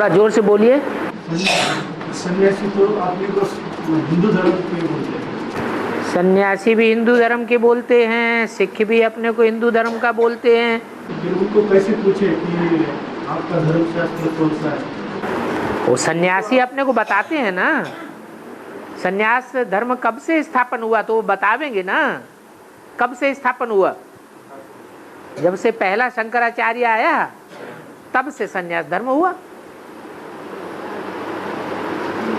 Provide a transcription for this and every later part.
थोड़ा जोर से बोलिए। सन्यासी तो आपने को हिंदू धर्म के बोलते हैं। सन्यासी भी हिंदू धर्म के बोलते हैं, सिख भी अपने को हिंदू धर्म का बोलते हैं। फिर उनको कैसे पूछे कि आपका धर्म शास्त्र कौन सा है? वो सन्यासी अपने को बताते हैं ना, सन्यास धर्म कब से स्थापन हुआ तो वो बतावेंगे ना। कब से स्थापन हुआ? जब से पहला शंकराचार्य आया तब से सन्यास धर्म हुआ।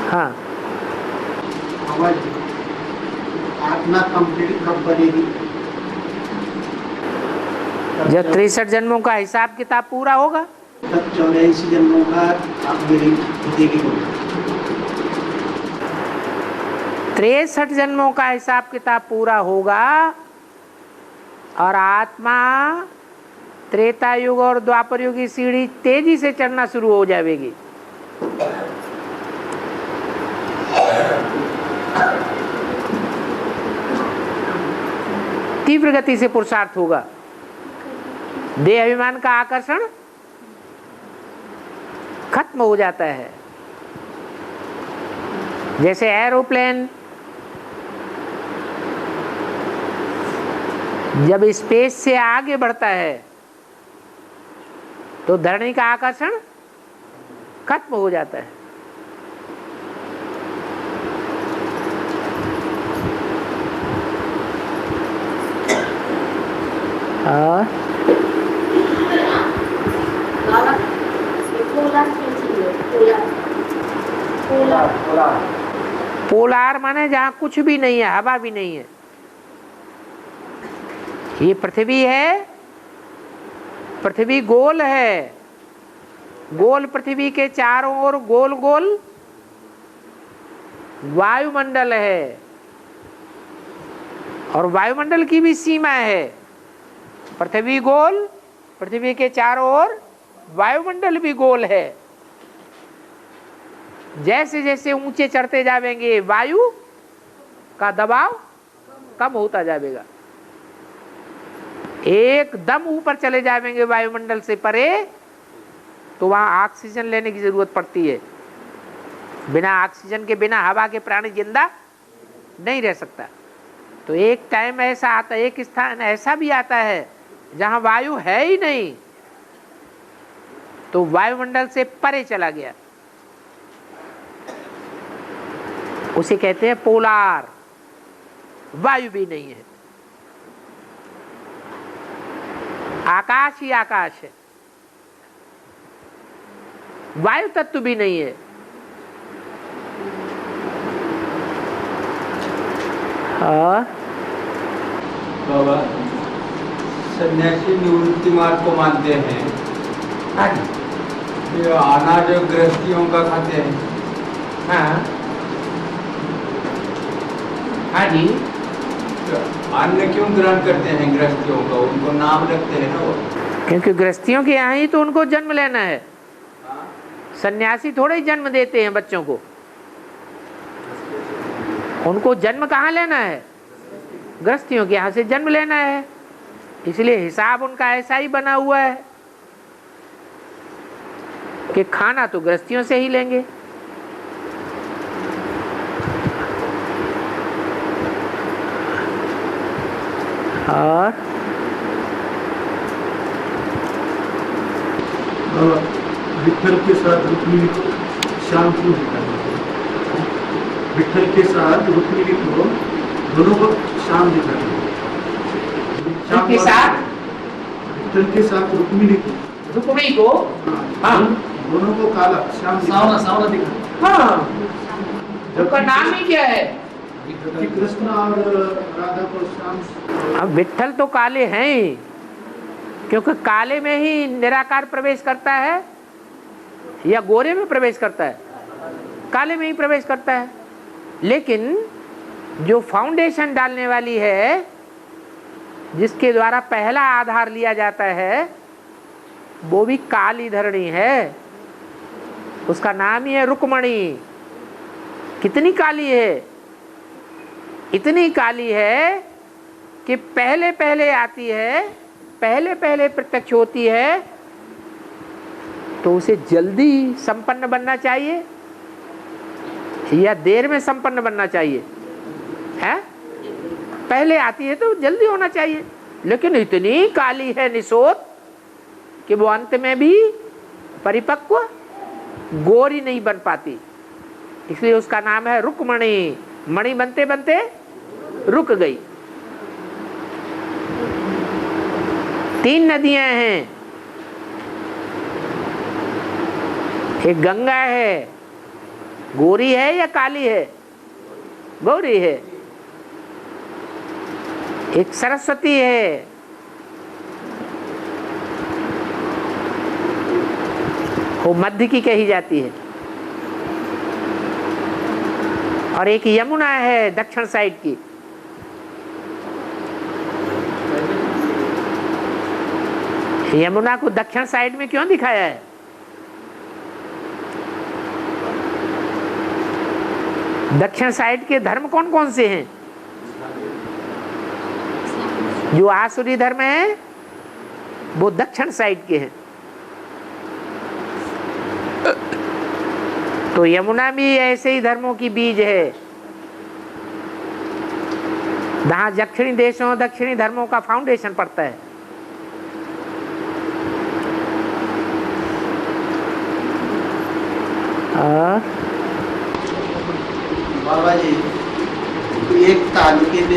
हाँ, आत्मा कंप्लीट कब बनेगी? जब 63 जन्मों का हिसाब किताब पूरा होगा। तब 84 जन्मों का आप मेरी देगी। 63 जन्मों का हिसाब किताब पूरा होगा और आत्मा त्रेता युग और द्वापर युग की सीढ़ी तेजी से चढ़ना शुरू हो जाएगी। तीव्र गति से पुरुषार्थ होगा। देह अभिमान का आकर्षण खत्म हो जाता है। जैसे एरोप्लेन जब स्पेस से आगे बढ़ता है तो धरणी का आकर्षण खत्म हो जाता है। पोलार माने जहां कुछ भी नहीं है, हवा भी नहीं है। ये पृथ्वी है, पृथ्वी गोल है, गोल पृथ्वी के चारों ओर गोल गोल वायुमंडल है और वायुमंडल की भी सीमा है। पृथ्वी गोल, पृथ्वी के चारों ओर वायुमंडल भी गोल है। जैसे जैसे ऊंचे चढ़ते जाएंगे वायु का दबाव कम होता जाएगा। एकदम ऊपर चले जाएंगे वायुमंडल से परे तो वहां ऑक्सीजन लेने की जरूरत पड़ती है। बिना ऑक्सीजन के, बिना हवा के प्राणी जिंदा नहीं रह सकता। तो एक टाइम ऐसा आता है, एक स्थान ऐसा भी आता है जहां वायु है ही नहीं, तो वायुमंडल से परे चला गया, उसे कहते हैं पोलार। वायु भी नहीं है, आकाश ही आकाश है, वायु तत्व भी नहीं है। बाबा, सन्यासी निवृत्ति मार्ग को मानते हैं। ये अनाज गृहस्थियों का खाते हैं। हाँ हाँ जी। तो अन्न क्यों ग्रहण करते हैं गृहस्थियों का? उनको नाम रखते हैं ना वो। क्योंकि गृहस्थियों के यहाँ ही तो उनको जन्म लेना है। सन्यासी थोड़े ही जन्म देते हैं बच्चों को। उनको जन्म कहाँ लेना है? गृहस्थियों के यहाँ से जन्म लेना है। इसलिए हिसाब उनका ऐसा ही बना हुआ है कि खाना तो गृहस्थियों से ही लेंगे। और विठल के साथ रुक्मिणी को शाम क्यों दिखाया? विठल के साथ रुक्मिणी को दोनों को शाम दिखाया। के साथ विठल के साथ रुक्मिणी को, हाँ, दोनों को काला शाम सावना दिखा। हाँ, उनका नाम ही क्या है? कि कृष्ण और राधा को शाम। अब विठल तो काले हैं ही, क्योंकि काले में ही निराकार प्रवेश करता है या गोरे में प्रवेश करता है? काले में ही प्रवेश करता है। लेकिन जो फाउंडेशन डालने वाली है, जिसके द्वारा पहला आधार लिया जाता है, वो भी काली धरणी है। उसका नाम ही है रुक्मणी। कितनी काली है? इतनी काली है कि पहले पहले आती है, पहले पहले प्रत्यक्ष होती है तो उसे जल्दी संपन्न बनना चाहिए या देर में संपन्न बनना चाहिए? है पहले आती है तो जल्दी होना चाहिए, लेकिन इतनी काली है निशोत कि वो अंत में भी परिपक्व गोरी नहीं बन पाती, इसलिए उसका नाम है रुक्मणी। मणि बनते बनते रुक गई। 3 नदियां हैं, एक गंगा है, गोरी है या काली है? गोरी है। एक सरस्वती है, वो मध्य की कही जाती है, और एक यमुना है दक्षिण साइड की। यमुना को दक्षिण साइड में क्यों दिखाया है? दक्षिण साइड के धर्म कौन कौन से हैं? जो आसुरी धर्म है वो दक्षिण साइड के हैं। तो यमुना भी ऐसे ही धर्मों की बीज है। जहां दक्षिणी देशों दक्षिणी धर्मों का फाउंडेशन पड़ता है। बाबा जी, एक तालुके में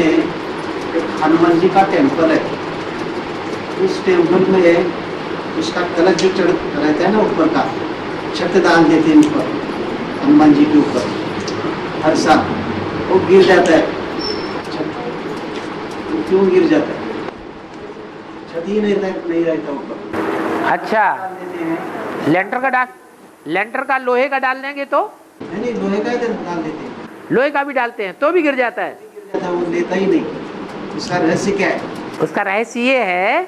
एक हनुमान जी का टेम्पल है। उस टेम्पल में उसका कलश जो चढ़ रहता है ना ऊपर का, छत डाल देते हैं ऊपर हनुमान जी के ऊपर, हर साल वो गिर जाता है। तो क्यों गिर जाता है? छत ही नहीं रहता ऊपर। अच्छा, देते हैं लेंटर का लोहे का डाल देंगे तो? नहीं, लोहे का ही डाल देते हैं। लोहे का भी डालते हैं तो भी गिर जाता है? गिर जाता है, वो लेता ही नहीं। उसका रहस्य क्या है? उसका रहस्य ये है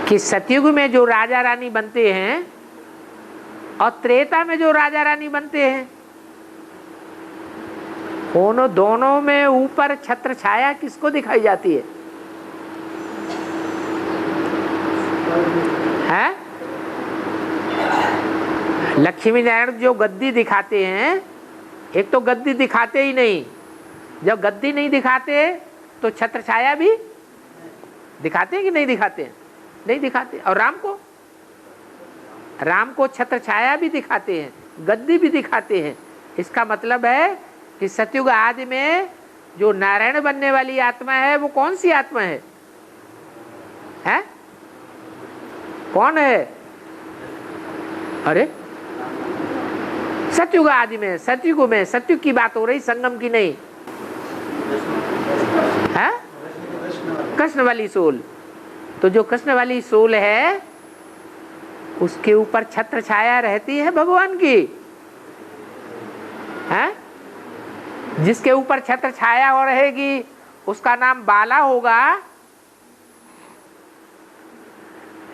कि सतयुग में जो राजा रानी बनते हैं और त्रेता में जो राजा रानी बनते हैं, उन दोनों में ऊपर छत्र छाया किसको दिखाई जाती है? हैं? लक्ष्मी नारायण जो गद्दी दिखाते हैं, एक तो गद्दी दिखाते ही नहीं। जब गद्दी नहीं दिखाते तो छत्र छाया भी दिखाते हैं कि नहीं दिखाते हैं? नहीं दिखाते। और राम को छत्र छाया भी दिखाते हैं, गद्दी भी दिखाते हैं। इसका मतलब है कि सतयुग आदि में जो नारायण बनने वाली आत्मा है वो कौन सी आत्मा है? हैं? कौन है? अरे सतयुग आदि में, सतयुग की बात हो रही, संगम की नहीं है। कृष्ण वाली सोल। तो जो कृष्ण वाली सोल है उसके ऊपर छत्र छाया रहती है भगवान की, है? जिसके ऊपर छत्र छाया हो रहेगी उसका नाम बाला होगा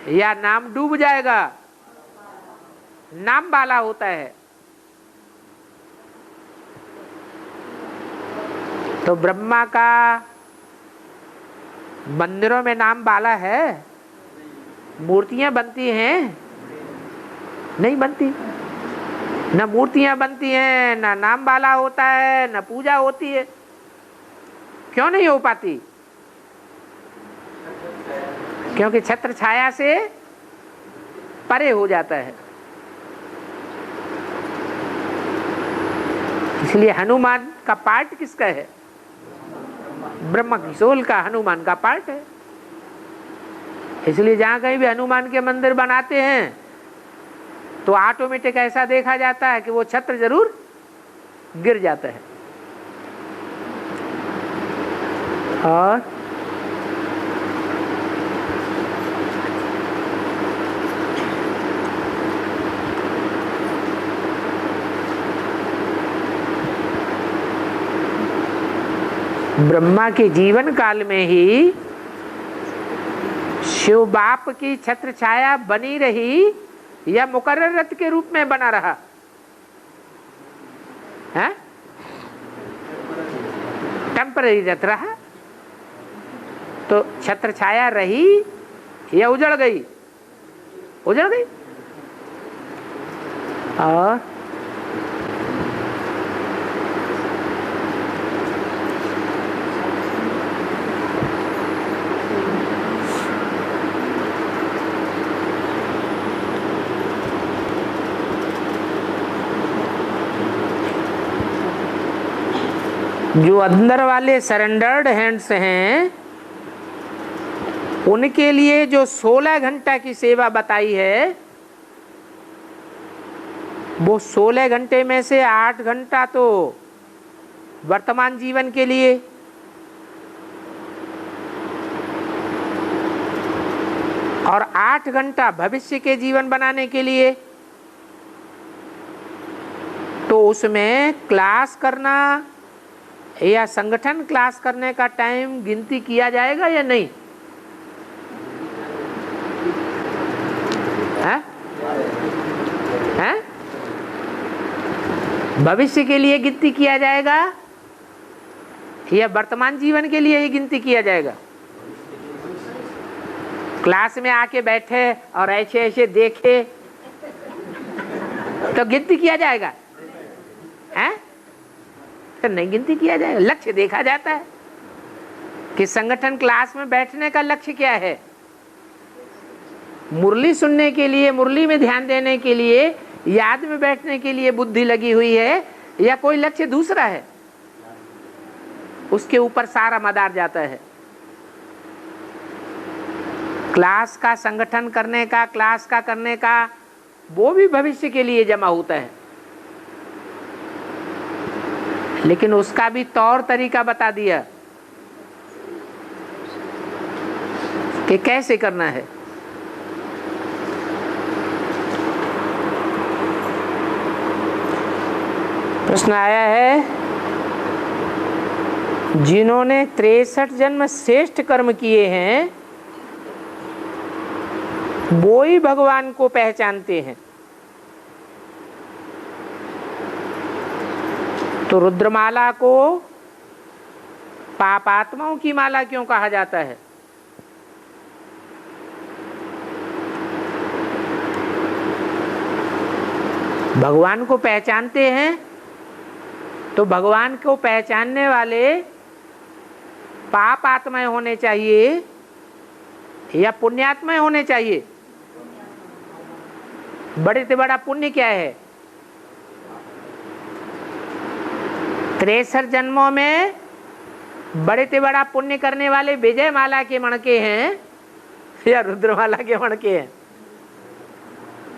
या नाम डूब जाएगा? नाम बाला होता है। तो ब्रह्मा का मंदिरों में नाम बाला है? मूर्तियां बनती हैं? नहीं बनती। न मूर्तियां बनती हैं, न नाम बाला होता है, न पूजा होती है। क्यों नहीं हो पाती? क्योंकि छत्र छाया से परे हो जाता है। इसलिए हनुमान का पार्ट किसका है? ब्रह्मा की सोल का, हनुमान का पार्ट है। इसलिए जहां कहीं भी हनुमान के मंदिर बनाते हैं तो ऑटोमेटिक ऐसा देखा जाता है कि वो छत्र जरूर गिर जाता है। और ब्रह्मा के जीवन काल में ही शिव बाप की छत्र छाया बनी रही या मुकर्रर रथ के रूप में बना रहा है? टेम्पररी रथ रहा। तो छत्र छाया रही या उजड़ गई? उजड़ गई। और जो अंदर वाले सरेंडर्ड हैंड्स हैं उनके लिए जो 16 घंटा की सेवा बताई है, वो 16 घंटे में से 8 घंटा तो वर्तमान जीवन के लिए, और 8 घंटा भविष्य के जीवन बनाने के लिए। तो उसमें क्लास करना या संगठन क्लास करने का टाइम गिनती किया जाएगा या नहीं? है? भविष्य के लिए गिनती किया जाएगा या वर्तमान जीवन के लिए ही गिनती किया जाएगा? क्लास में आके बैठे और ऐसे ऐसे देखे तो गिनती किया जाएगा? हैं? तो नहीं गिनती किया जाएगा। लक्ष्य देखा जाता है कि संगठन क्लास में बैठने का लक्ष्य क्या है। मुरली सुनने के लिए, मुरली में ध्यान देने के लिए, याद में बैठने के लिए बुद्धि लगी हुई है या कोई लक्ष्य दूसरा है? उसके ऊपर सारा मदार जाता है। क्लास का संगठन करने का, क्लास का करने का, वो भी भविष्य के लिए जमा होता है, लेकिन उसका भी तौर तरीका बता दिया कि कैसे करना है। प्रश्न आया है, जिन्होंने 63 जन्म श्रेष्ठ कर्म किए हैं वो ही भगवान को पहचानते हैं, तो रुद्रमाला को पापात्माओं की माला क्यों कहा जाता है? भगवान को पहचानते हैं तो भगवान को पहचानने वाले पाप आत्माएं होने चाहिए या पुण्यात्माएं होने चाहिए? बड़े से बड़ा पुण्य क्या है? 63 जन्मों में बड़े से बड़ा पुण्य करने वाले विजय माला के मणके हैं या रुद्रमाला के मणके हैं?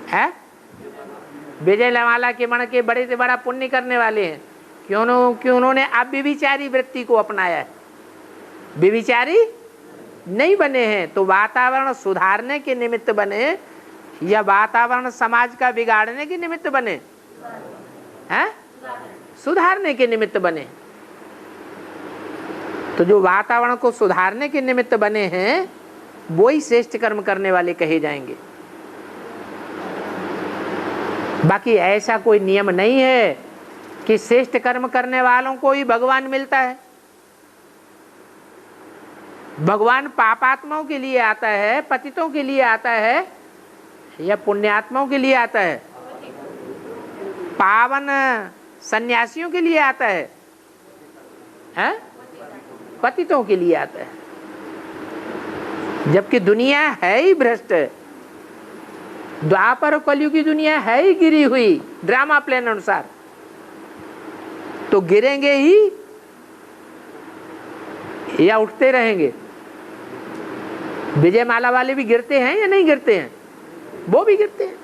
है? विजय माला के मणके बड़े से बड़ा पुण्य करने वाले हैं। क्यों उन्होंने अव्यभिचारी वृत्ति को अपनाया है, व्यभिचारी नहीं बने हैं। तो वातावरण सुधारने के निमित्त बने या वातावरण समाज का बिगाड़ने के निमित्त बने? हैं? सुधारने के निमित्त बने। तो जो वातावरण को सुधारने के निमित्त बने हैं वो ही श्रेष्ठ कर्म करने वाले कहे जाएंगे। बाकी ऐसा कोई नियम नहीं है कि श्रेष्ठ कर्म करने वालों को ही भगवान मिलता है। भगवान पापात्माओं के लिए आता है, पतितों के लिए आता है या पुण्यात्माओं के लिए आता है? पावन सन्यासियों के लिए आता है, हैं? पतितों के लिए आता है। जबकि दुनिया है ही भ्रष्ट, द्वापर और कलयुग की दुनिया है ही गिरी हुई ड्रामा प्लान अनुसार, तो गिरेंगे ही या उठते रहेंगे? विजय माला वाले भी गिरते हैं या नहीं गिरते हैं? वो भी गिरते हैं।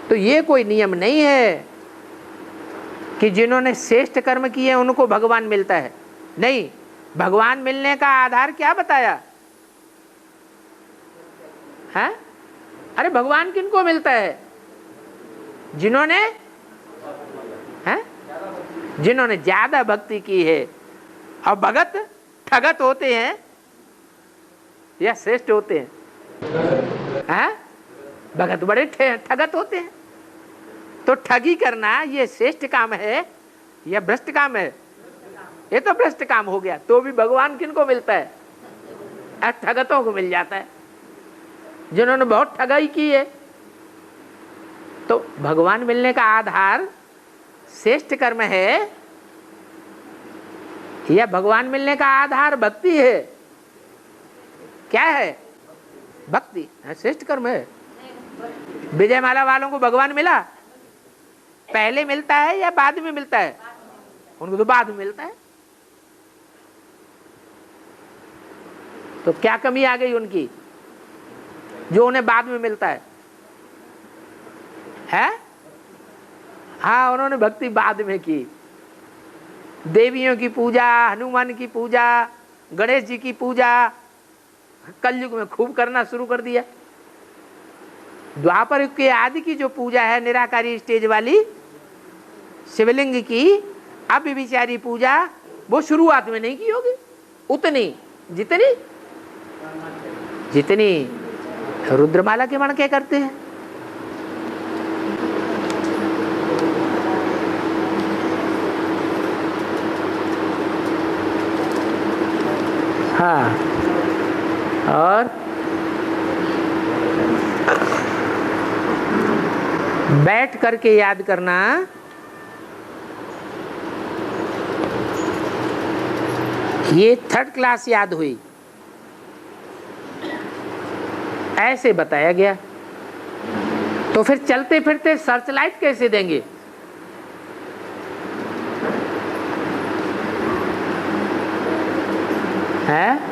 तो ये कोई नियम नहीं है कि जिन्होंने श्रेष्ठ कर्म किए उनको भगवान मिलता है। नहीं, भगवान मिलने का आधार क्या बताया है? अरे भगवान किनको मिलता है? जिन्होंने जिन्होंने ज्यादा भक्ति की है। और भगत ठगत होते हैं या श्रेष्ठ होते हैं? भगत बड़े ठगत होते हैं। तो ठगी करना ये श्रेष्ठ काम है या भ्रष्ट काम है? ये तो भ्रष्ट काम हो गया। तो भी भगवान किनको मिलता है? ठगतों को मिल जाता है, जिन्होंने बहुत ठगाई की है। तो भगवान मिलने का आधार श्रेष्ठ कर्म है या भगवान मिलने का आधार भक्ति है? क्या है? भक्ति है, श्रेष्ठ कर्म है। विजय माला वालों को भगवान मिला, पहले मिलता है या बाद में मिलता है? उनको तो बाद में मिलता है। तो क्या कमी आ गई उनकी जो उन्हें बाद में मिलता है? हाँ, उन्होंने भक्ति बाद में की। देवियों की पूजा, हनुमान की पूजा, गणेश जी की पूजा कलयुग में खूब करना शुरू कर दिया। द्वापर युग के आदि की जो पूजा है निराकारी स्टेज वाली शिवलिंग की अव्यभिचारी पूजा, वो शुरुआत में नहीं की होगी उतनी जितनी रुद्रमाला के मण के करते हैं। हाँ, और बैठ करके याद करना, ये 3rd क्लास याद हुई, ऐसे बताया गया। तो फिर चलते फिरते सर्च लाइट कैसे देंगे? है?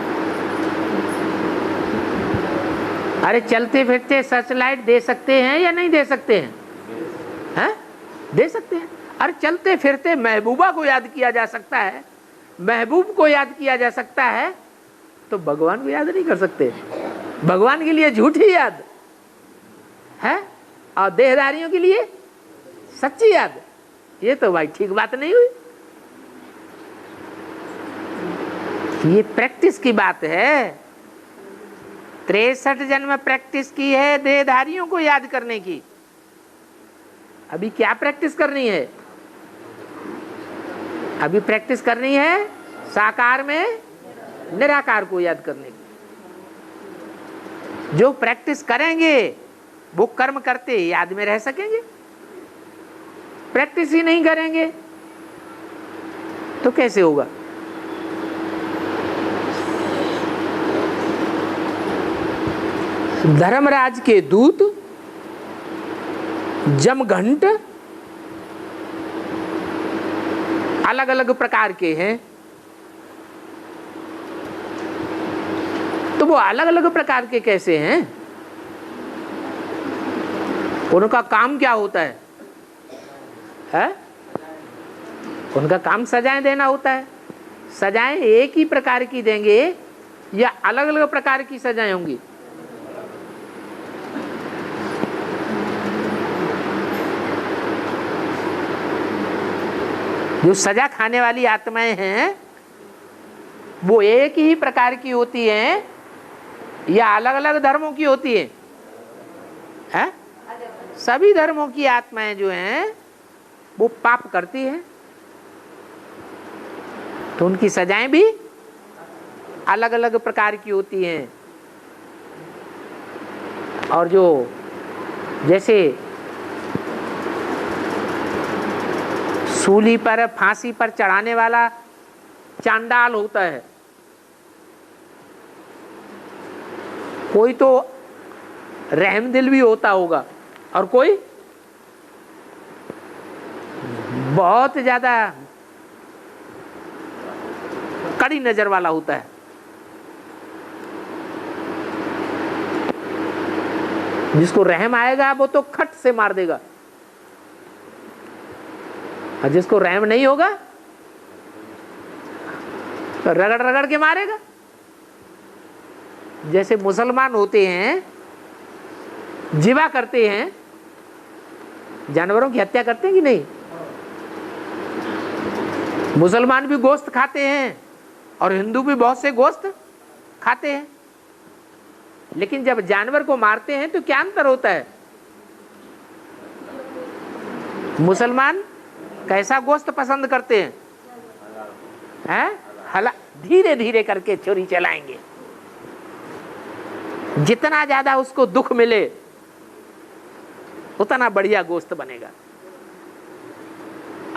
अरे चलते फिरते सर्च लाइट दे सकते हैं या नहीं दे सकते हैं? हैं? दे सकते हैं। अरे चलते फिरते महबूबा को याद किया जा सकता है, महबूब को याद किया जा सकता है, तो भगवान को याद नहीं कर सकते? भगवान के लिए झूठी याद है और देहधारियों के लिए सच्ची याद, ये तो भाई ठीक बात नहीं हुई। ये प्रैक्टिस की बात है। 63 जन्म प्रैक्टिस की है देहधारियों को याद करने की। अभी क्या प्रैक्टिस करनी है? अभी प्रैक्टिस करनी है साकार में निराकार को याद करने की। जो प्रैक्टिस करेंगे वो कर्म करते याद में रह सकेंगे। प्रैक्टिस ही नहीं करेंगे तो कैसे होगा? धर्मराज के दूत जमघंट अलग अलग प्रकार के हैं, तो वो अलग अलग प्रकार के कैसे हैं? उनका काम क्या होता है? उनका काम सजाएं देना होता है। सजाएं एक ही प्रकार की देंगे या अलग अलग प्रकार की सजाएं होंगी? जो सजा खाने वाली आत्माएं हैं वो एक ही प्रकार की होती हैं या अलग अलग धर्मों की होती हैं? सभी धर्मों की आत्माएं जो हैं वो पाप करती हैं, तो उनकी सजाएं भी अलग अलग प्रकार की होती हैं। और जो जैसे सूली पर फांसी पर चढ़ाने वाला चांडाल होता है, कोई तो रहमदिल भी होता होगा और कोई बहुत ज्यादा कड़ी नजर वाला होता है। जिसको रहम आएगा वो तो खट से मार देगा, और जिसको रहम नहीं होगा तो रगड़ रगड़ के मारेगा। जैसे मुसलमान होते हैं, जिवा करते हैं, जानवरों की हत्या करते हैं कि नहीं? मुसलमान भी गोश्त खाते हैं और हिंदू भी बहुत से गोश्त खाते हैं, लेकिन जब जानवर को मारते हैं तो क्या अंतर होता है? मुसलमान कैसा गोश्त पसंद करते हैं? हला धीरे धीरे करके छुरी चलाएंगे, जितना ज्यादा उसको दुख मिले उतना बढ़िया गोश्त बनेगा।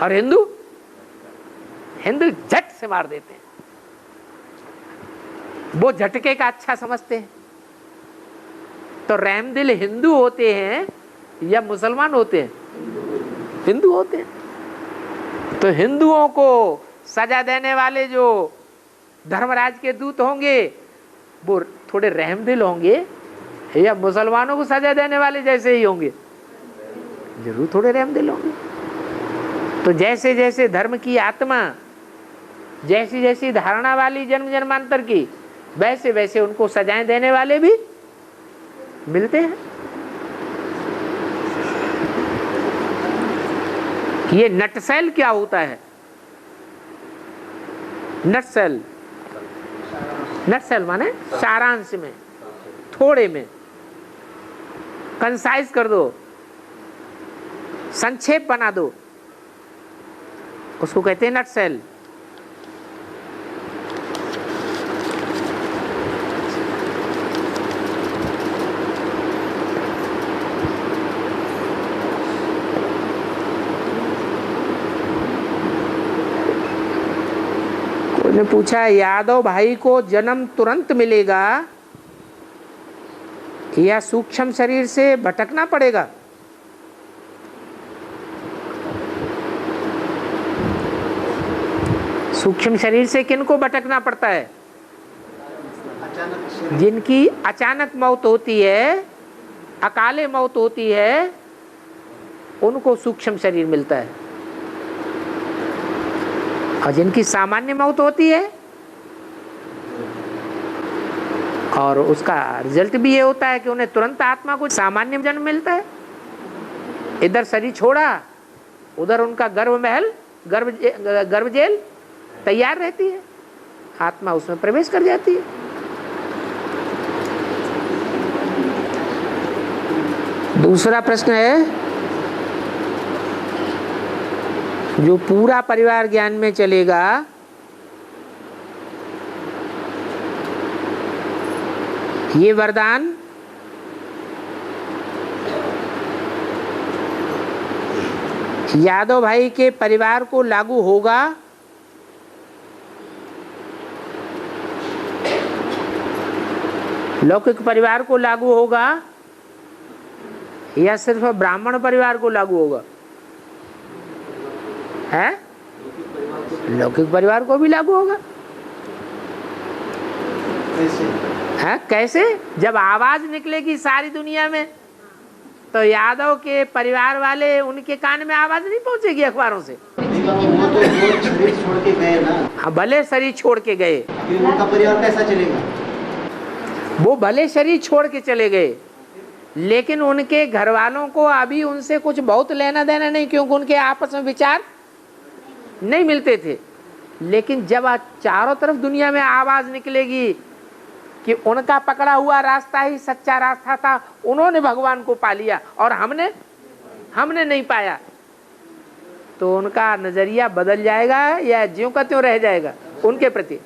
और हिंदू झट से मार देते हैं, वो झटके का अच्छा समझते हैं। तो रहमदिल हिंदू होते हैं या मुसलमान होते हैं? हिंदू होते हैं। तो हिंदुओं को सजा देने वाले जो धर्मराज के दूत होंगे वो थोड़े रहमदिल होंगे, या मुसलमानों को सजा देने वाले जैसे ही होंगे? जरूर थोड़े रहमदिल होंगे। तो जैसे जैसे धर्म की आत्मा, जैसी जैसी धारणा वाली जन्म जन्मांतर की, वैसे वैसे उनको सजाएं देने वाले भी मिलते हैं। ये नटसेल क्या होता है? नटसेल, नटसेल माने सारांश में, थोड़े में, कंसाइज कर दो, संक्षेप बना दो, उसको कहते हैं नटसेल। ने पूछा यादव भाई को जन्म तुरंत मिलेगा या सूक्ष्म शरीर से भटकना पड़ेगा? सूक्ष्म शरीर से किनको भटकना पड़ता है? जिनकी अचानक मौत होती है, अकाले मौत होती है, उनको सूक्ष्म शरीर मिलता है। और जिनकी सामान्य मौत होती है, और उसका रिजल्ट भी ये होता है कि उन्हें तुरंत आत्मा को सामान्य जन्म मिलता है। इधर शरीर छोड़ा, उधर उनका गर्भ महल, गर्भ जेल तैयार रहती है, आत्मा उसमें प्रवेश कर जाती है। दूसरा प्रश्न है, जो पूरा परिवार ज्ञान में चलेगा, ये वरदान यादव भाई के परिवार को लागू होगा लौकिक परिवार को लागू होगा या सिर्फ ब्राह्मण परिवार को लागू होगा? है लौकिक परिवार को भी लागू होगा। है कैसे? जब आवाज निकलेगी सारी दुनिया में तो यादव के परिवार वाले, उनके कान में आवाज नहीं पहुंचेगी अखबारों से। वो तो शरीर छोड़ के गए ना। हाँ, भले शरीर छोड़ के गए, उनका परिवार कैसा चलेगा? वो भले शरीर छोड़ के चले गए, लेकिन उनके घर वालों को अभी उनसे कुछ बहुत लेना देना नहीं, क्योंकि उनके आपस में विचार नहीं मिलते थे। लेकिन जब चारों तरफ दुनिया में आवाज निकलेगी कि उनका पकड़ा हुआ रास्ता ही सच्चा रास्ता था, उन्होंने भगवान को पा लिया और हमने नहीं पाया, तो उनका नजरिया बदल जाएगा या ज्यों का त्यों रह जाएगा उनके प्रति?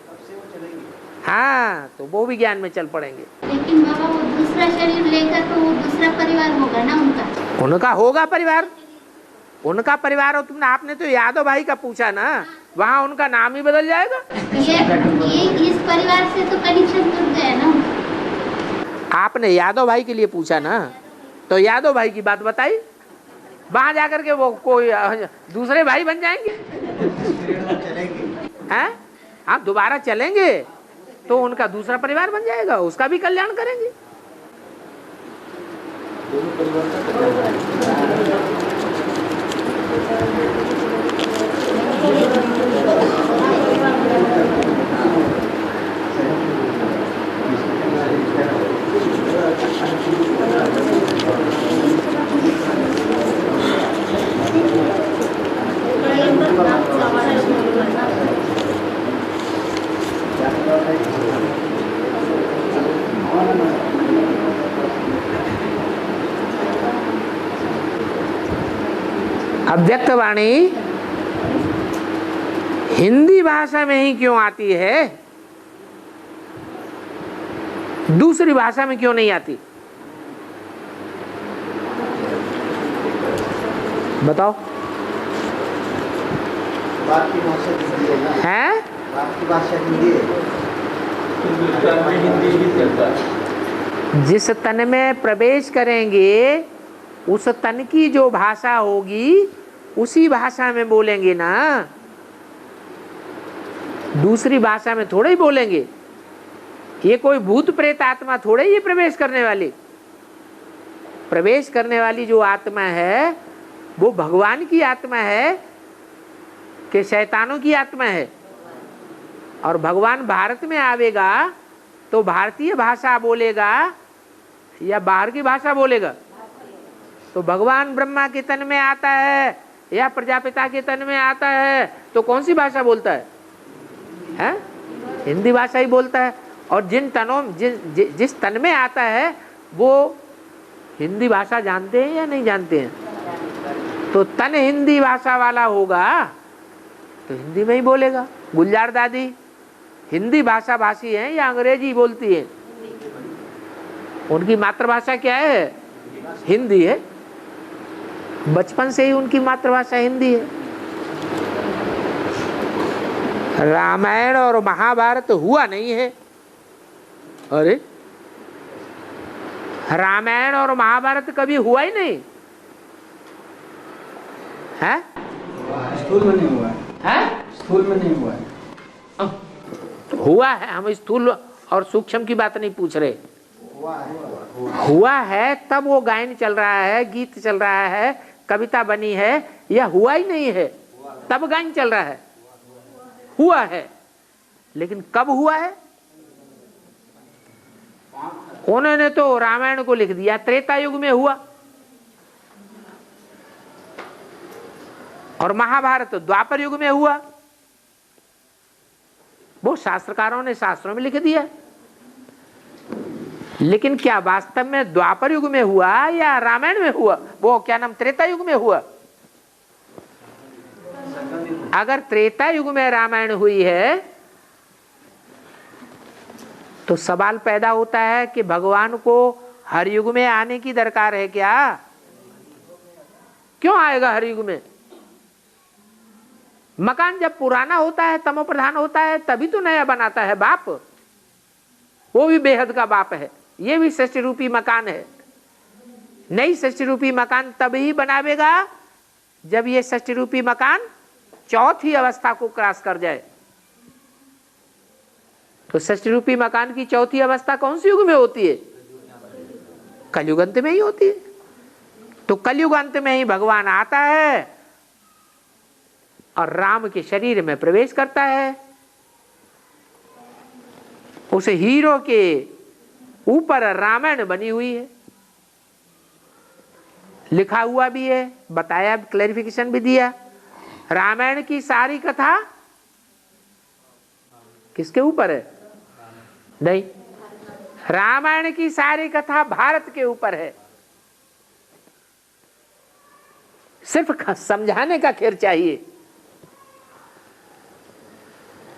हाँ, तो वो भी ज्ञान में चल पड़ेंगे। लेकिन बाबा वो दूसरा शरीर लेकर तो वो दूसरा परिवार होगा ना उनका होगा परिवार, उनका परिवार हो। तुमने आपने तो यादव भाई का पूछा ना, वहाँ उनका नाम ही बदल जाएगा। ये इस परिवार से तो कनेक्शन टूट गया ना। आपने यादव भाई के लिए पूछा ना, तो यादव भाई की बात बताई, वहां जाकर के वो कोई दूसरे भाई बन जाएंगे हैं? आप दोबारा चलेंगे तो उनका दूसरा परिवार बन जाएगा, उसका भी कल्याण करेंगे। अव्यक्त वाणी हिंदी भाषा में ही क्यों आती है, दूसरी भाषा में क्यों नहीं आती? बताओ। बाप की भाषा हिंदी है ना, हैं? बाप की भाषा हिंदी है। हिंदी ही चलता है। जिस तन में प्रवेश करेंगे उस तन की जो भाषा होगी उसी भाषा में बोलेंगे ना, दूसरी भाषा में थोड़ा ही बोलेंगे। ये कोई भूत प्रेत आत्मा थोड़े ही प्रवेश करने वाली। प्रवेश करने वाली जो आत्मा है वो भगवान की आत्मा है कि शैतानों की आत्मा है। और भगवान भारत में आवेगा तो भारतीय भाषा बोलेगा या बाहर की भाषा बोलेगा? तो भगवान ब्रह्मा के तन में आता है या प्रजापिता के तन में आता है तो कौन सी भाषा बोलता है? हैं? हिंदी भाषा ही बोलता है। और जिन तनों जिस तन में आता है वो हिंदी भाषा जानते हैं या नहीं जानते हैं? तो तन हिंदी भाषा वाला होगा तो हिंदी में ही बोलेगा। गुलजार दादी हिंदी भाषा भाषी हैं या अंग्रेजी बोलती है? उनकी मातृभाषा क्या है? हिंदी है। बचपन से ही उनकी मातृभाषा हिंदी है। रामायण और महाभारत हुआ नहीं है। अरे रामायण और महाभारत कभी हुआ ही नहीं है? स्कूल में नहीं हुआ है। स्कूल में नहीं हुआ है। हुआ है। हम स्थूल और सूक्ष्म की बात नहीं पूछ रहे। हुआ है तब वो गायन चल रहा है, गीत चल रहा है, कविता बनी है, या हुआ ही नहीं है तब गायन चल रहा है? हुआ है, लेकिन कब हुआ है? उन्होंने तो रामायण को लिख दिया त्रेता युग में हुआ, और महाभारत द्वापर युग में हुआ। वो शास्त्रकारों ने शास्त्रों में लिख दिया। लेकिन क्या वास्तव में द्वापर युग में हुआ या रामायण में हुआ? वो क्या नाम त्रेता युग में हुआ? अगर त्रेता युग में रामायण हुई है तो सवाल पैदा होता है कि भगवान को हर युग में आने की दरकार है क्या? क्यों आएगा हर युग में? मकान जब पुराना होता है, तमो प्रधान होता है, तभी तो नया बनाता है बाप। वो भी बेहद का बाप है। ये भी सृष्टि रूपी मकान है। नई सृष्टि रूपी मकान तभी बनावेगा जब ये सृष्टि रूपी मकान चौथी अवस्था को क्रॉस कर जाए। तो सृष्टि रूपी मकान की चौथी अवस्था कौन सी युग में होती है? कलयुग अंत में ही होती है। तो कलयुग अंत में ही भगवान आता है और राम के शरीर में प्रवेश करता है। उस हीरो के ऊपर रामायण बनी हुई है, लिखा हुआ भी है, बताया, क्लैरिफिकेशन भी दिया। रामायण की सारी कथा किसके ऊपर है? नहीं, रामायण की सारी कथा भारत के ऊपर है। सिर्फ समझाने का खेर चाहिए।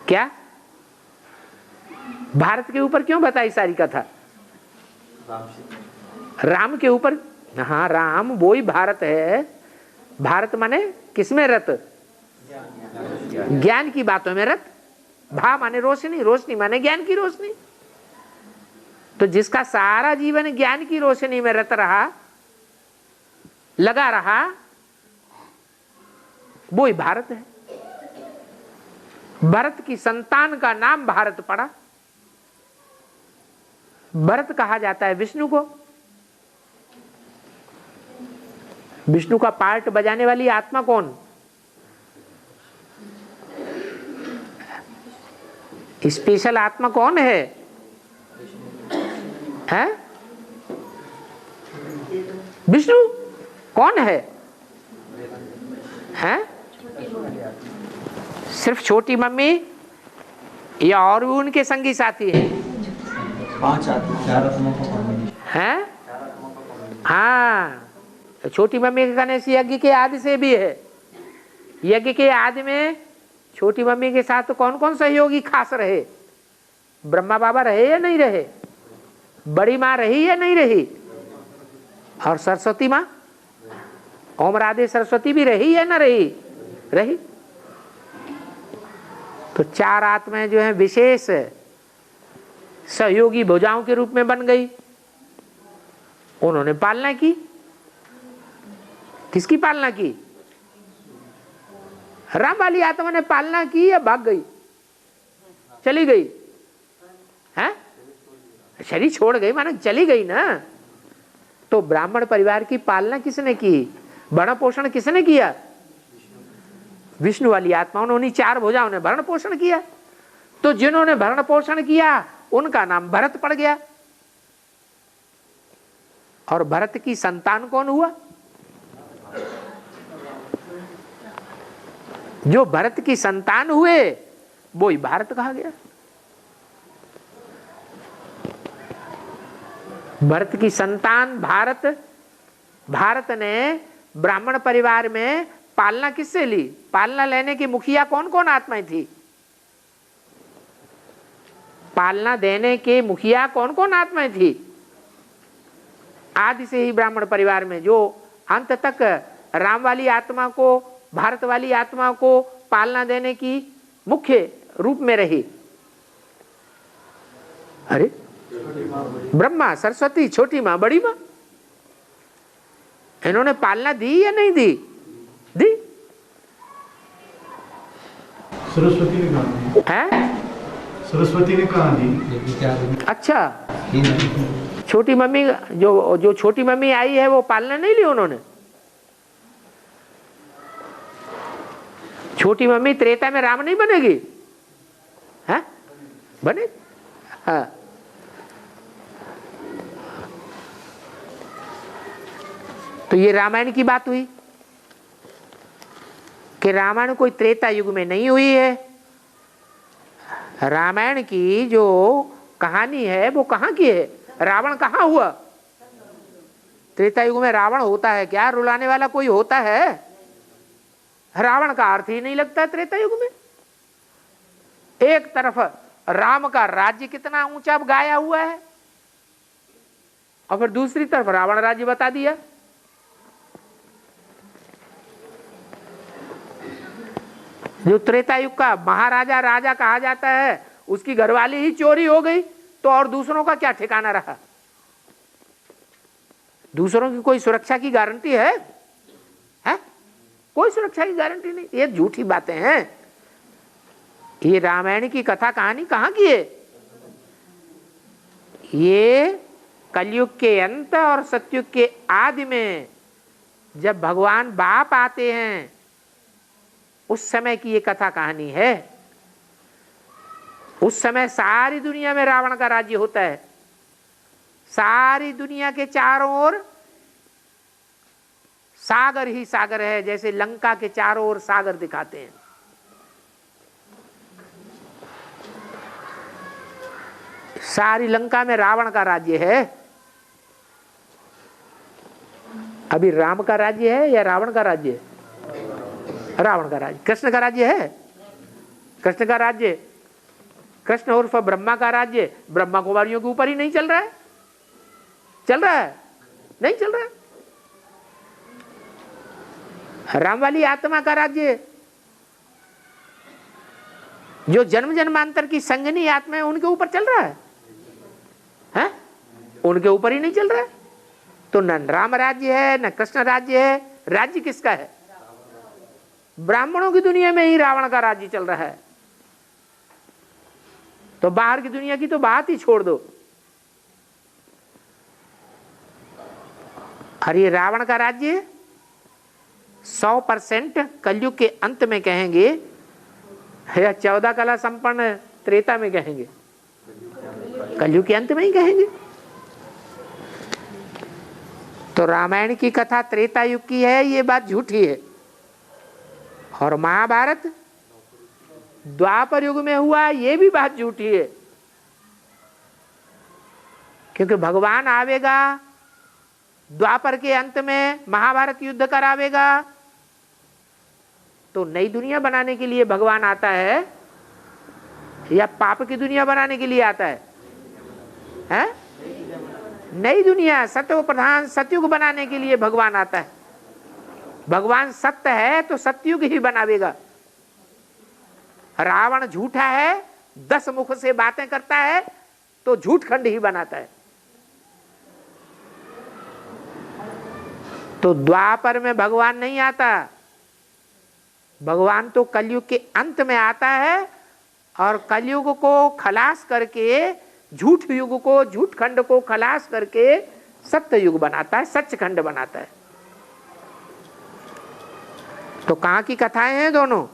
क्या भारत के ऊपर क्यों बताई सारी कथा? राम के ऊपर। हाँ, राम वो ही भारत है। भारत माने किसमें रत? ज्ञान की बातों में रत। भा माने रोशनी, रोशनी माने ज्ञान की रोशनी। तो जिसका सारा जीवन ज्ञान की रोशनी में रत रहा, लगा रहा, वो ही भारत है। भरत की संतान का नाम भारत पड़ा। भरत कहा जाता है विष्णु को। विष्णु का पार्ट बजाने वाली आत्मा कौन? स्पेशल आत्मा कौन है? हैं? विष्णु कौन है? हैं? सिर्फ छोटी मम्मी या और भी उनके संगी साथी हैं? 5 आत्मा, 4 आत्मा को हैं? हाँ, तो छोटी मम्मी के गणेश यज्ञ के आदि से भी है। यज्ञ के आदि में छोटी मम्मी के साथ तो कौन कौन सहयोगी खास रहे? ब्रह्मा बाबा रहे या नहीं रहे? बड़ी माँ रही या नहीं रही? और सरस्वती माँ ओम राधे सरस्वती भी रही है ना, रही। तो चार आत्माएं जो हैं विशेष सहयोगी भुजाओं के रूप में बन गई। उन्होंने पालना की। किसकी पालना की? राम वाली आत्मा ने पालना की या भाग गई, चली गई? हैं? शरीर छोड़ गई माने चली गई ना। तो ब्राह्मण परिवार की पालना किसने की? भरण पोषण किसने किया? विष्णु वाली आत्माओं ने, उन्हीं चार भुजाओं ने भरण पोषण किया। तो जिन्होंने भरण पोषण किया उनका नाम भरत पड़ गया। और भरत की संतान कौन हुआ? जो भरत की संतान हुए वो ही भारत कहा गया। भरत की संतान भारत। भारत ने ब्राह्मण परिवार में पालना किससे ली? पालना लेने की मुखिया कौन कौन आत्माएं थी? पालना देने के मुखिया कौन कौन आत्माएं थी? आदि से ही ब्राह्मण परिवार में जो अंत तक राम वाली आत्मा को, भारत वाली आत्मा को पालना देने की मुख्य रूप में रही। अरे ब्रह्मा, सरस्वती, छोटी माँ, बड़ी माँ, इन्होंने पालना दी या नहीं दी? दी। सरस्वती ने कहा दी। है? सरस्वती ने कहा दी। अच्छा, छोटी मम्मी जो छोटी मम्मी आई है वो पालना नहीं ली उन्होंने? छोटी मम्मी त्रेता में राम नहीं बनेगी? है? बने? हाँ। तो ये रामायण की बात हुई कि रामायण कोई त्रेता युग में नहीं हुई है। रामायण की जो कहानी है वो कहाँ की है? रावण कहाँ हुआ? त्रेता युग में रावण होता है क्या? रुलाने वाला कोई होता है? रावण का अर्थ ही नहीं लगता त्रेता युग में। एक तरफ राम का राज्य कितना ऊंचा गाया हुआ है और फिर दूसरी तरफ रावण राज्य बता दिया। जो त्रेता युग का महाराजा राजा कहा जाता है उसकी घरवाली ही चोरी हो गई तो और दूसरों का क्या ठिकाना रहा? दूसरों की कोई सुरक्षा की गारंटी है? कोई सुरक्षा की गारंटी नहीं। ये झूठी बातें हैं। ये रामायण की कथा कहानी कहाँ की है? ये कलयुग के अंत और सतयुग के आदि में जब भगवान बाप आते हैं उस समय की ये कथा कहानी है। उस समय सारी दुनिया में रावण का राज्य होता है। सारी दुनिया के चारों ओर सागर ही सागर है, जैसे लंका के चारों ओर सागर दिखाते हैं। सारी लंका में रावण का राज्य है। अभी राम का राज्य है या रावण का राज्य है? रावण का राज्य। कृष्ण का राज्य है? कृष्ण का राज्य, कृष्ण उर्फ ब्रह्मा का राज्य ब्रह्मा कुमारियों के ऊपर ही नहीं चल रहा है? चल रहा है? नहीं चल रहा है। राम वाली आत्मा का राज्य जो जन्म जन्मांतर की संगनी आत्मा है उनके ऊपर चल रहा है? हैं? उनके ऊपर ही नहीं चल रहा है। तो न राम राज्य है न कृष्ण राज्य है। राज्य किसका है? ब्राह्मणों की दुनिया में ही रावण का राज्य चल रहा है। तो बाहर की दुनिया की तो बात ही छोड़ दो। और ये रावण का राज्य 100% कलयुग के अंत में कहेंगे या 14 कला संपन्न त्रेता में कहेंगे? कलयुग के अंत में ही कहेंगे। तो रामायण की कथा त्रेता युग की है, ये बात झूठी है। और महाभारत द्वापर युग में हुआ, ये भी बात झूठी है। क्योंकि भगवान आवेगा द्वापर के अंत में, महाभारत युद्ध करावेगा, तो नई दुनिया बनाने के लिए भगवान आता है या पाप की दुनिया बनाने के लिए आता है? हैं? नई दुनिया, सत्य प्रधान सतयुग बनाने के लिए भगवान आता है। भगवान सत्य है तो सत्युग ही बनावेगा। रावण झूठा है, 10 मुख से बातें करता है तो झूठ खंड ही बनाता है। तो द्वापर में भगवान नहीं आता, भगवान तो कलयुग के अंत में आता है और कलयुग को खलास करके, झूठ युग को, झूठ खंड को खलास करके सत्य युग बनाता है, सच खंड बनाता है। तो कहां की कथाएं हैं दोनों?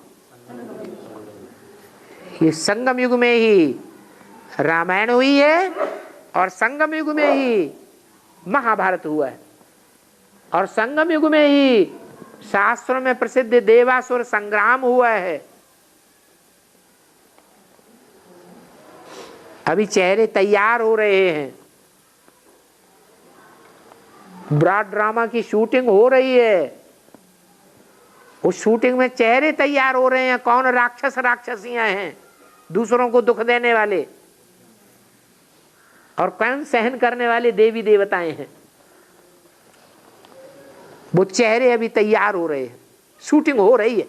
ये संगम युग में ही रामायण हुई है और संगम युग में ही महाभारत हुआ है और संगम युग में ही शास्त्रों में प्रसिद्ध देवासुर संग्राम हुआ है। अभी चेहरे तैयार हो रहे हैं, ब्रॉड ड्रामा की शूटिंग हो रही है, उस शूटिंग में चेहरे तैयार हो रहे हैं। कौन राक्षस राक्षसियां हैं, दूसरों को दुख देने वाले, और कौन सहन करने वाले देवी देवताएं हैं। वो चेहरे अभी तैयार हो रहे हैं, शूटिंग हो रही है।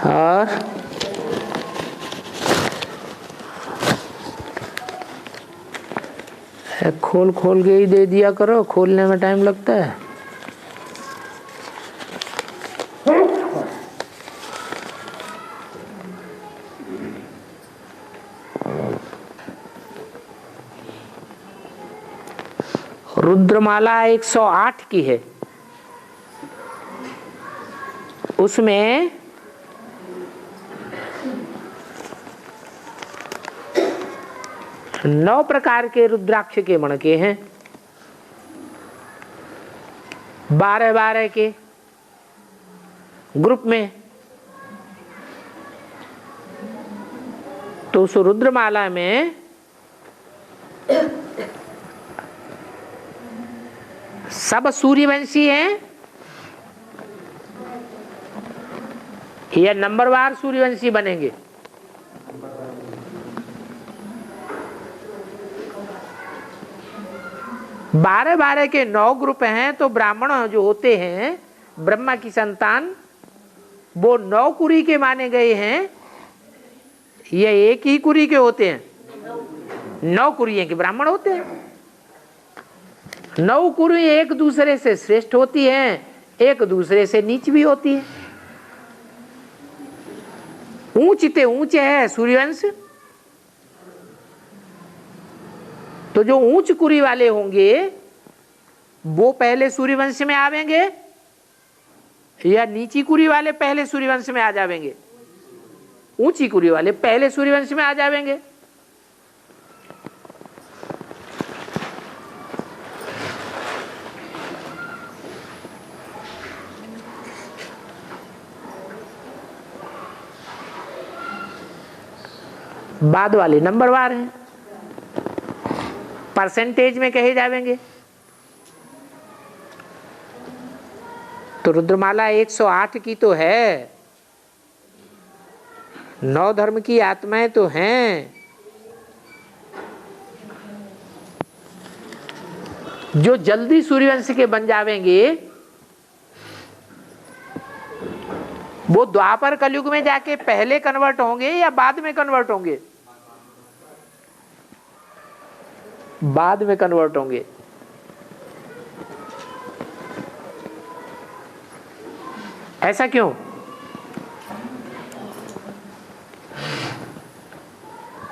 और खोल खोल के ही दे दिया करो, खोलने में टाइम लगता है। रुद्रमाला 108 की है, उसमें नौ प्रकार के रुद्राक्ष के मणके हैं, 12-12 के ग्रुप में। तो उस रुद्रमाला में सब सूर्यवंशी हैं या नंबरवार सूर्यवंशी बनेंगे? बारह 12 के 9 ग्रुप हैं। तो ब्राह्मण जो होते हैं, ब्रह्मा की संतान, वो 9 कुरी के माने गए हैं या एक ही कुरी के होते हैं? 9 कुरियों के ब्राह्मण होते हैं। 9 कुरी एक दूसरे से श्रेष्ठ होती हैं, एक दूसरे से नीच भी होती है। ऊंचते ऊंचे है सूर्यवंश, तो जो ऊंच कुरी वाले होंगे वो पहले सूर्यवंश में आवेंगे या नीची कुरी वाले पहले सूर्यवंश में आ जावेंगे? ऊंची कुरी वाले पहले सूर्यवंश में आ जावेंगे। बाद वाले नंबरवार हैं, परसेंटेज में कहे जावेंगे। तो रुद्रमाला 108 की तो है, 9 धर्म की आत्माएं तो हैं। जो जल्दी सूर्यवंश के बन जावेंगे वो द्वापर कलयुग में जाके पहले कन्वर्ट होंगे या बाद में कन्वर्ट होंगे? बाद में कन्वर्ट होंगे। ऐसा क्यों?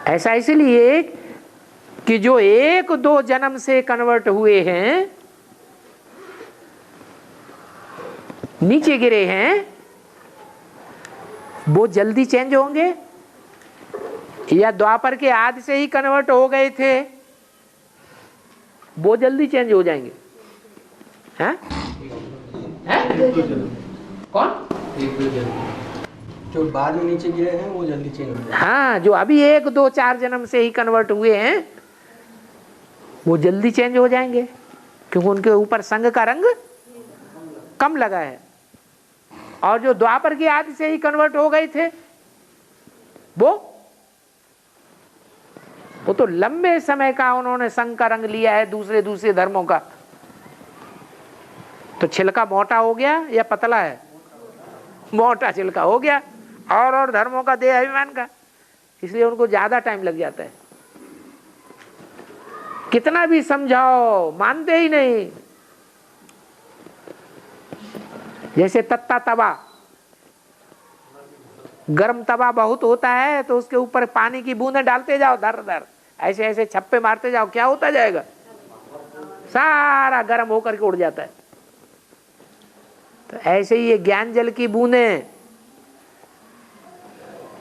ऐसा इसलिए कि जो 1-2 जन्म से कन्वर्ट हुए हैं, नीचे गिरे हैं, वो जल्दी चेंज होंगे या द्वापर के आदि से ही कन्वर्ट हो गए थे वो जल्दी चेंज हो जाएंगे? हैं? कौन? जो बाद में नीचे गिरे हैं वो जल्दी चेंज हो जाए। हाँ, जो अभी 1 2 4 जन्म से ही कन्वर्ट हुए हैं वो जल्दी चेंज हो जाएंगे, क्योंकि उनके ऊपर संग का रंग कम लगा है। और जो द्वापर की आदि से ही कन्वर्ट हो गए थे वो तो लंबे समय का उन्होंने संग का रंग लिया है दूसरे धर्मों का। तो छिलका मोटा हो गया या पतला है? मोटा छिलका हो गया। और धर्मों का देह अभिमान का, इसलिए उनको ज्यादा टाइम लग जाता है। कितना भी समझाओ मानते ही नहीं। जैसे तत्ता तवा, गर्म तवा बहुत होता है तो उसके ऊपर पानी की बूंदें डालते जाओ, धर धर ऐसे ऐसे छप्पे मारते जाओ, क्या होता जाएगा? सारा गर्म होकर के उड़ जाता है। तो ऐसे ही ये ज्ञान जल की बूंदें,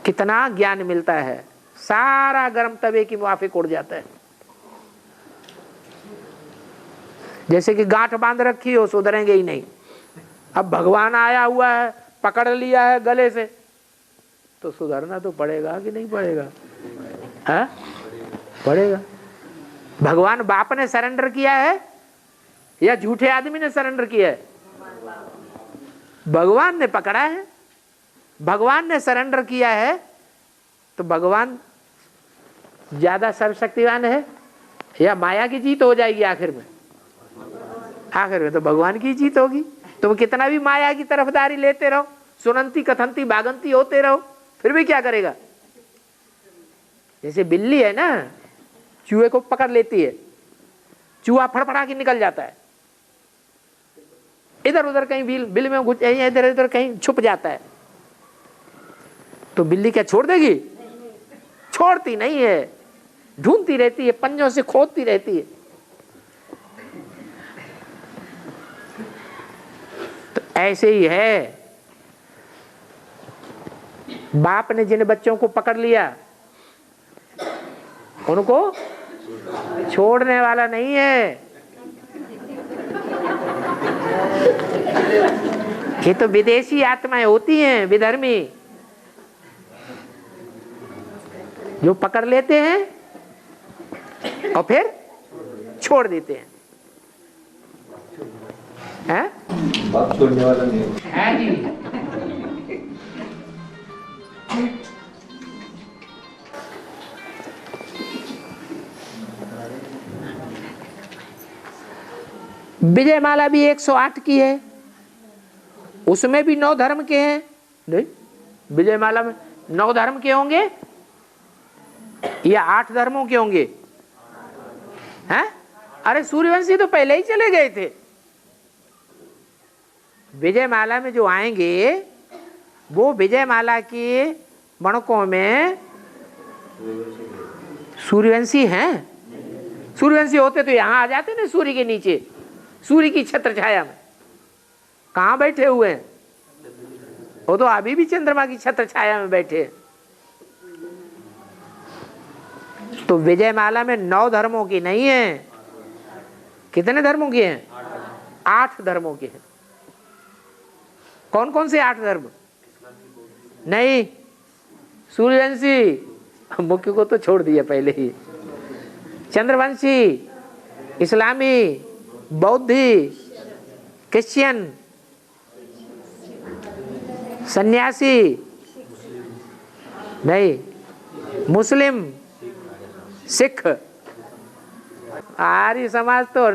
कितना ज्ञान मिलता है, सारा गर्म तवे की मुआफिक उड़ जाता है। जैसे कि गांठ बांध रखी हो, सुधरेंगे ही नहीं। अब भगवान आया हुआ है, पकड़ लिया है गले से, तो सुधरना तो पड़ेगा कि नहीं पड़ेगा? है? पड़ेगा। भगवान बाप ने सरेंडर किया है या झूठे आदमी ने सरेंडर किया है? भगवान ने पकड़ा है, भगवान ने सरेंडर किया है। तो भगवान ज्यादा सर्वशक्तिवान है या माया की जीत हो जाएगी आखिर में? आखिर में तो भगवान की जीत होगी। तुम कितना भी माया की तरफदारी लेते रहो, सुनंती कथंती भागंती होते रहो, फिर भी क्या करेगा? जैसे बिल्ली है ना, चूहे को पकड़ लेती है, चूहा फड़फड़ा के निकल जाता है, इधर उधर कहीं बिल में घुस, इधर उधर कहीं छुप जाता है, तो बिल्ली क्या छोड़ देगी? छोड़ती नहीं है, ढूंढती रहती है, पंजों से खोदती रहती है। तो ऐसे ही है, बाप ने जिन बच्चों को पकड़ लिया उनको छोड़ने वाला नहीं है। ये तो विदेशी आत्माएं होती हैं, विधर्मी, जो पकड़ लेते हैं और फिर छोड़ देते हैं। बाप छोड़ने वाला नहीं है जी। विजयमाला भी 108 की है, उसमें भी 9 धर्म के हैं। नहीं, विजयमाला में 9 धर्म के होंगे या 8 धर्मों के होंगे? हैं? अरे सूर्यवंशी तो पहले ही चले गए थे। विजयमाला में जो आएंगे वो विजयमाला के मणकों में सूर्यवंशी हैं। सूर्यवंशी होते तो यहां आ जाते ना, सूर्य के नीचे, सूर्य की छत्र छाया में। कहां बैठे हुए हैं? वो तो अभी भी चंद्रमा की छत्र छाया में बैठे हैं। तो विजयमाला में 9 धर्मों की नहीं है। कितने धर्मों की हैं? 8 धर्मों की हैं। कौन कौन से 8 धर्म? नहीं, सूर्यवंशी मुख्य को तो छोड़ दिया पहले ही। चंद्रवंशी, इस्लामी, बौद्धि, क्रिश्चियन, सन्यासी नहीं, मुस्लिम, सिख। आर्य समाज तो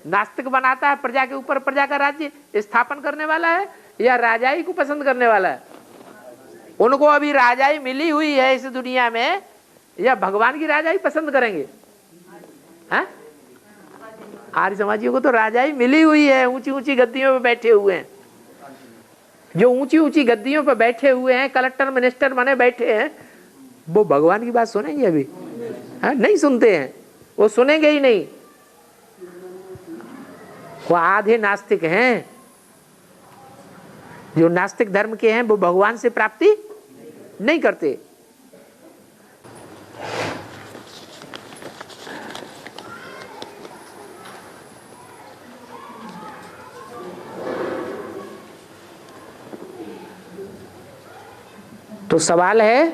नास्तिक बनाता है, प्रजा के ऊपर प्रजा का राज्य स्थापन करने वाला है या राजाई को पसंद करने वाला है? उनको अभी राजाई मिली हुई है इस दुनिया में, या भगवान की राजाई पसंद करेंगे? हैं? आर्य समाजियों को तो राजाई मिली हुई है, ऊंची ऊंची गद्दियों पे बैठे हुए हैं। जो ऊंची ऊंची गद्दियों पे बैठे हुए हैं, कलेक्टर मिनिस्टर बने बैठे हैं, वो भगवान की बात सुनेंगे अभी? नहीं सुनते हैं, वो सुनेंगे ही नहीं। वो आधे नास्तिक हैं। जो नास्तिक धर्म के हैं वो भगवान से प्राप्ति नहीं करते। तो सवाल है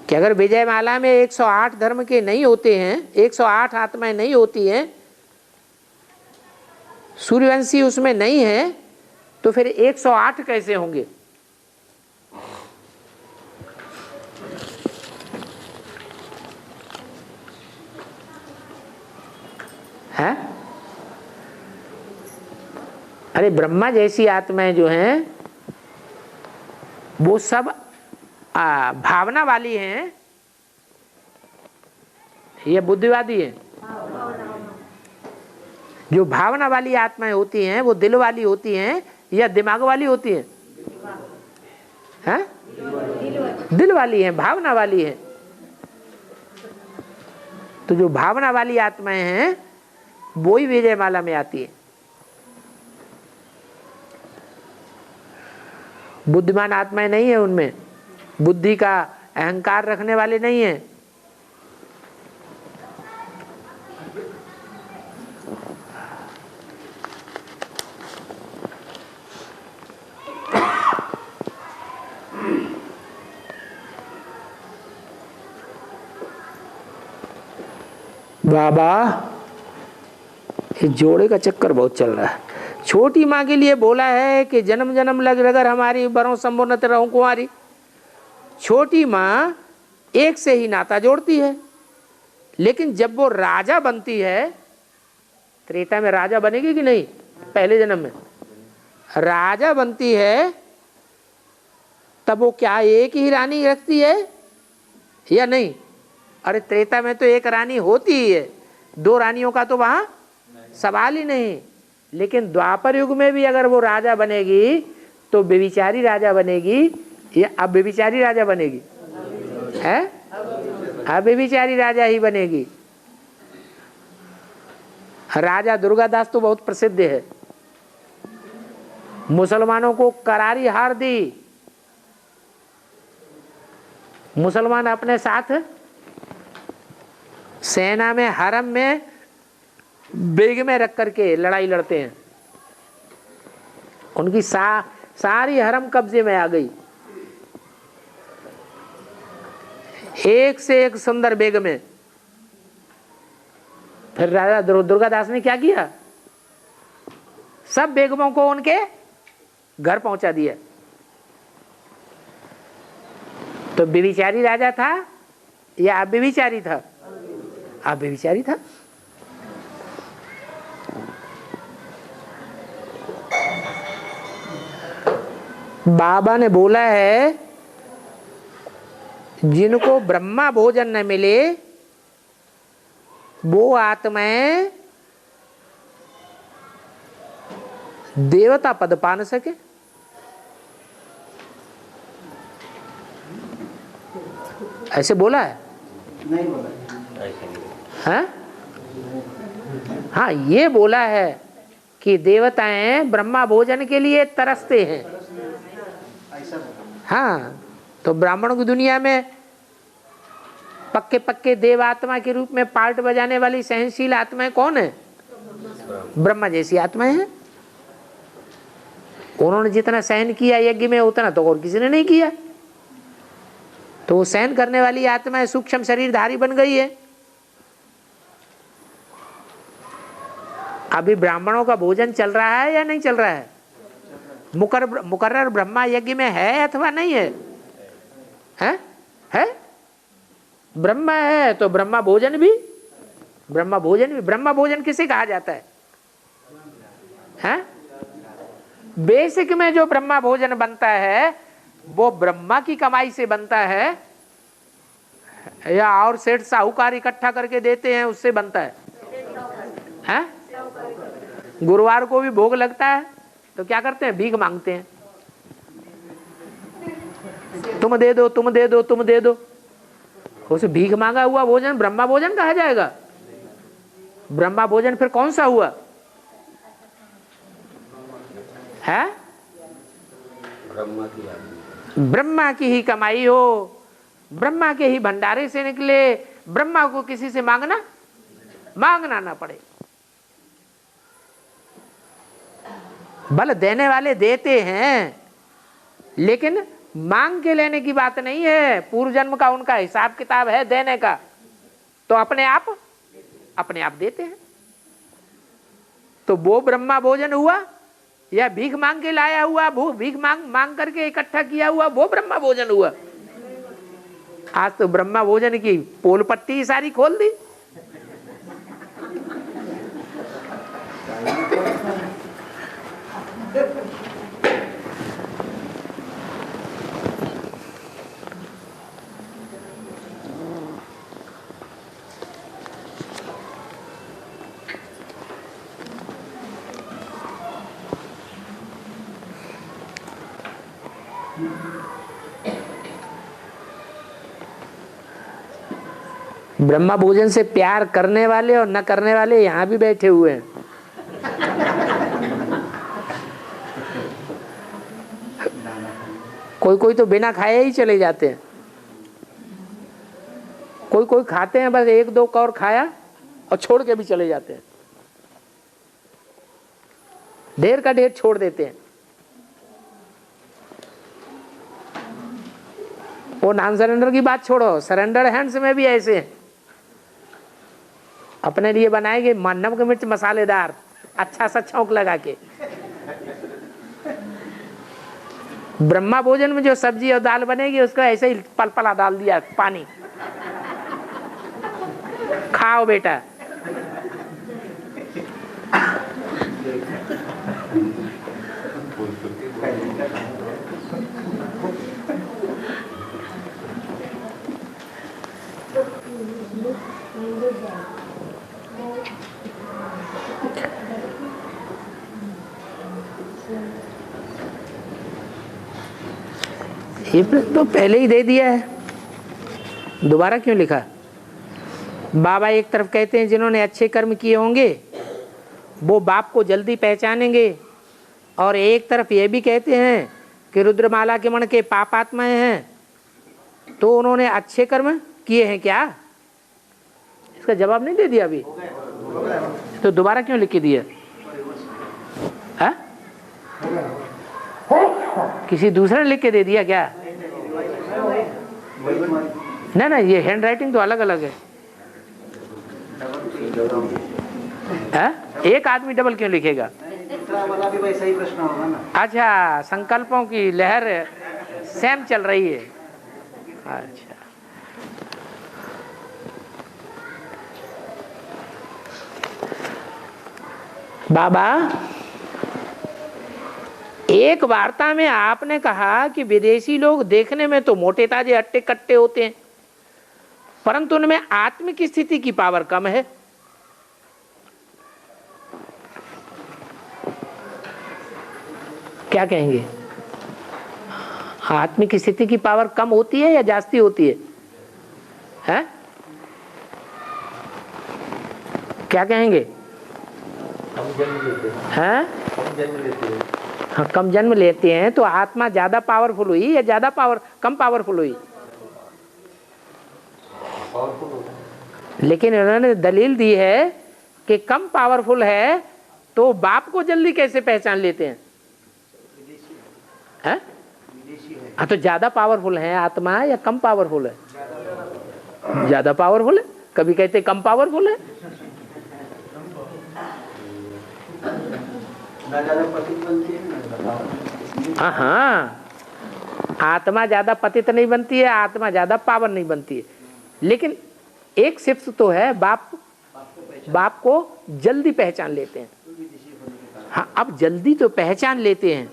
कि अगर विजयमाला में 108 धर्म के नहीं होते हैं, 108 आत्माएं नहीं होती हैं, सूर्यवंशी उसमें नहीं है, तो फिर 108 कैसे होंगे? है? अरे ब्रह्मा जैसी आत्माएं जो हैं वो सब भावना वाली हैं या बुद्धिवादी हैं? जो भावना वाली आत्माएं होती हैं वो दिल वाली होती हैं या दिमाग वाली होती हैं? हैं? दिल वाली हैं, भावना वाली हैं। तो जो भावना वाली आत्माएं हैं वो ही विजयमाला में आती है। बुद्धिमान आत्माएं नहीं है, उनमें बुद्धि का अहंकार रखने वाले नहीं है। बाबा इस जोड़े का चक्कर बहुत चल रहा है। छोटी माँ के लिए बोला है कि जन्म जन्म लग रगर हमारी बरों संबोनत रहूं कुंवारी। छोटी माँ एक से ही नाता जोड़ती है, लेकिन जब वो राजा बनती है, त्रेता में राजा बनेगी कि नहीं? पहले जन्म में राजा बनती है, तब वो क्या एक ही रानी रखती है या नहीं? अरे त्रेता में तो एक रानी होती ही है, दो रानियों का तो वहां सवाल ही नहीं। लेकिन द्वापर युग में भी अगर वो राजा बनेगी तो व्यभिचारी राजा बनेगी या अब व्यभिचारी राजा बनेगी? है? अब व्यभिचारी राजा ही बनेगी। राजा दुर्गादास तो बहुत प्रसिद्ध है, मुसलमानों को करारी हार दी। मुसलमान अपने साथ सेना में, हरम में, बेग में रख करके लड़ाई लड़ते हैं। उनकी सारी हरम कब्जे में आ गई, एक से एक सुंदर बेग में। फिर राजा दुर्गादास ने क्या किया? सब बेगमों को उनके घर पहुंचा दिया। तो व्यभिचारी राजा था या अव्यभिचारी था? अव्यभिचारी था। बाबा ने बोला है जिनको ब्रह्मा भोजन न मिले वो आत्माएं देवता पद पा न सके। ऐसे बोला है? नहीं बोला है? हाँ, ये बोला है कि देवताएं ब्रह्मा भोजन के लिए तरसते हैं। हाँ, तो ब्राह्मणों की दुनिया में पक्के पक्के देव आत्मा के रूप में पार्ट बजाने वाली सहनशील आत्माएं कौन है? ब्रह्मा जैसी आत्माएं हैं। उन्होंने जितना सहन किया यज्ञ में उतना तो और किसी ने नहीं किया। तो वो सहन करने वाली आत्माएं सूक्ष्म शरीरधारी बन गई है। अभी ब्राह्मणों का भोजन चल रहा है या नहीं चल रहा है? मुकर्रर ब्रह्मा यज्ञ में है अथवा नहीं है? है? ब्रह्मा है तो ब्रह्मा भोजन भी। ब्रह्मा भोजन किसे कहा जाता है? बेसिक में जो ब्रह्मा भोजन बनता है वो ब्रह्मा की कमाई से बनता है या और सेठ साहूकार इकट्ठा करके देते हैं उससे बनता है? गुरुवार को भी भोग लगता है तो क्या करते हैं? भीख मांगते हैं, तुम दे दो, तुम दे दो, तुम दे दो। उसे भीख मांगा हुआ भोजन ब्रह्मा भोजन कहा जाएगा? ब्रह्मा भोजन फिर कौन सा हुआ? है? ब्रह्मा की ही कमाई हो, ब्रह्मा के ही भंडारे से निकले, ब्रह्मा को किसी से मांगना ना पड़े। बल देने वाले देते हैं, लेकिन मांग के लेने की बात नहीं है, पूर्व जन्म का उनका हिसाब किताब है देने का, तो अपने आप देते हैं। तो वो ब्रह्मा भोजन हुआ या भीख मांग के लाया हुआ, भीख मांग करके इकट्ठा किया हुआ वो ब्रह्मा भोजन हुआ। आज तो ब्रह्मा भोजन की पोल पट्टी सारी खोल दी। ब्रह्मा भोजन से प्यार करने वाले और न करने वाले यहां भी बैठे हुए हैं। कोई तो बिना खाए ही चले जाते हैं, कोई खाते हैं, बस एक दो कौर खाया और छोड़ के भी चले जाते हैं, ढेर का ढेर छोड़ देते हैं। वो नॉन सरेंडर की बात छोड़ो, सरेंडर हैंड्स में भी ऐसे हैं, अपने लिए बनाएंगे नमक मिर्च मसालेदार अच्छा सा छौंक लगा के। ब्रह्मा भोजन में जो सब्जी और दाल बनेगी उसको ऐसे ही पलपला डाल दिया पानी, खाओ बेटा। ये तो पहले ही दे दिया है, दोबारा क्यों लिखा? बाबा एक तरफ कहते हैं जिन्होंने अच्छे कर्म किए होंगे वो बाप को जल्दी पहचानेंगे, और एक तरफ ये भी कहते हैं कि रुद्रमाला के मण के पापात्माएं हैं, तो उन्होंने अच्छे कर्म किए हैं क्या? इसका जवाब नहीं दे दिया अभी, तो दोबारा क्यों लिख के दिया? किसी दूसरे ने लिख के दे दिया क्या? ना, ये हैंड राइटिंग तो अलग अलग है। एक आदमी डबल क्यों लिखेगा? वाला भी वैसा ही प्रश्न होगा ना। अच्छा, संकल्पों की लहर सेम चल रही है। अच्छा, बाबा एक वार्ता में आपने कहा कि विदेशी लोग देखने में तो मोटे ताजे हट्टे कट्टे होते हैं, परंतु उनमें आत्मिक स्थिति की पावर कम है। क्या कहेंगे? आत्मिक स्थिति की पावर कम होती है या जास्ती होती है? हैं? क्या कहेंगे? हैं? हाँ, कम जन्म लेते हैं तो आत्मा ज्यादा पावरफुल हुई या कम पावरफुल हुई? लेकिन उन्होंने दलील दी है कि कम पावरफुल है तो बाप को जल्दी कैसे पहचान लेते हैं? हाँ, तो ज्यादा पावरफुल है आत्मा या कम पावरफुल है? ज्यादा पावरफुल है। कभी कहते कम पावरफुल है। हाँ, आत्मा ज्यादा पतित नहीं बनती है, आत्मा ज्यादा पावन नहीं बनती है, लेकिन एक शिफ्ट तो है, बाप को जल्दी पहचान लेते हैं। हाँ, अब जल्दी तो पहचान लेते हैं,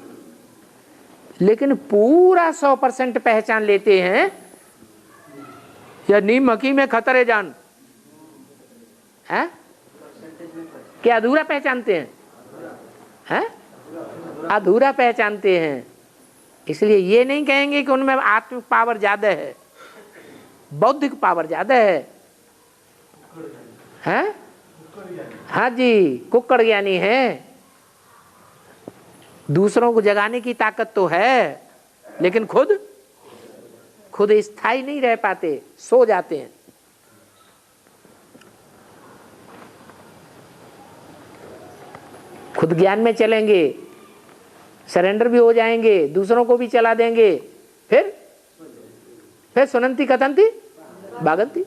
लेकिन पूरा 100% पहचान लेते हैं या नीम मकी में खतरे जान है? क्या अधूरा पहचानते हैं? हैं? अधूरा पहचानते हैं। इसलिए ये नहीं कहेंगे कि उनमें आत्मिक पावर ज्यादा है, बौद्धिक पावर ज्यादा है। हैं? हाँ जी, कुक्कड़ ज्ञानी है, दूसरों को जगाने की ताकत तो है, लेकिन खुद स्थायी नहीं रह पाते, सो जाते हैं। खुद ज्ञान में चलेंगे, सरेंडर भी हो जाएंगे, दूसरों को भी चला देंगे, फिर सुनंती कथंती बागंती।